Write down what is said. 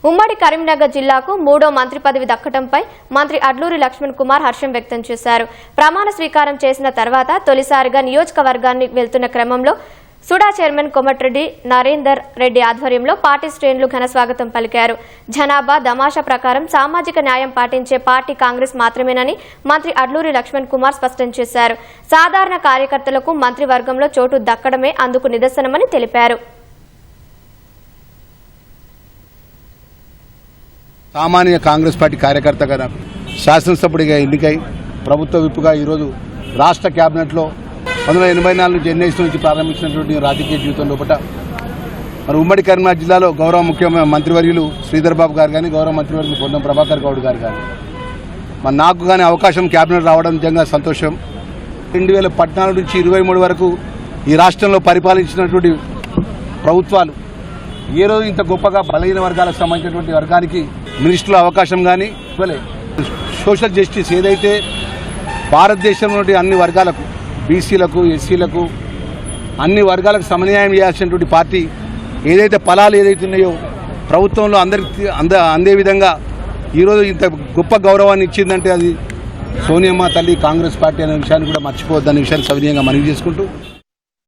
ఉమ్మడి కరీంనగర్ జిల్లాకు మూడో మంత్రి పదవి దక్కడంపై మంత్రి అడ్లూరి లక్ష్మణ్ కుమార్ హర్షం వ్యక్తం చేశారు. ప్రమాణ స్వీకారం చేసిన తర్వాత తొలిసారిగా నియోజకవర్గాన్ని వెళ్తున్న క్రమంలో సుడా చైర్మన్ కోమటిరెడ్డి నరేందర్ రెడ్డి ఆధ్వర్యంలో పార్టీ శ్రేణులు ఘన స్వాగతం పలికారు. జనాభా దమాషా ప్రకారం సామాజిక న్యాయం పాటించే పార్టీ కాంగ్రెస్ మాత్రమేనని మంత్రి అడ్లూరి లక్ష్మణ్ కుమార్ స్పష్టం చేశారు. సాధారణ కార్యకర్తలకు మంత్రివర్గంలో చోటు దక్కడమే అందుకు నిదర్శనమని తెలిపారు. సామాన్య కాంగ్రెస్ పార్టీ కార్యకర్తగా శాసనసభ్యుడిగా ఎన్నికై ప్రభుత్వ విప్పుగా ఈరోజు రాష్ట్ర కేబినెట్లో 1984 నుంచి ఎన్ఐసి నుంచి ప్రారంభించినటువంటి రాజకీయ జీవితం లోపల మరి ఉమ్మడి కరీంనగర్ జిల్లాలో గౌరవ ముఖ్యమైన మంత్రివర్యులు శ్రీధర్ బాబు గారు కానీ గౌరవ మంత్రివర్యులు పొన్నం ప్రభాకర్ గౌడ్ గారు కానీ మరి నాకు కానీ అవకాశం కేబినెట్ రావడం నిజంగా సంతోషం. 2014 నుంచి 23 వరకు ఈ రాష్ట్రంలో పరిపాలించినటువంటి ప్రభుత్వాలు ఏ రోజు ఇంత గొప్పగా బలహీన వర్గాలకు సంబంధించినటువంటి వర్గానికి మినిస్టర్ల అవకాశం కానీ సోషల్ జస్టిస్ ఏదైతే భారతదేశంలోని అన్ని వర్గాలకు బీసీలకు ఎస్సీలకు అన్ని వర్గాలకు సమన్యాయం చేయాల్సినటువంటి పార్టీ ఏదైతే ఫలాలు ఏదైతే ఉన్నాయో ప్రభుత్వంలో అందరికీ అందే విధంగా ఈరోజు ఇంత గొప్ప గౌరవాన్ని ఇచ్చిందంటే అది సోనియమ్మ తల్లి కాంగ్రెస్ పార్టీ అనే విషయాన్ని కూడా మర్చిపోవద్దనే విషయాన్ని సవినయంగా మనవి చేసుకుంటూ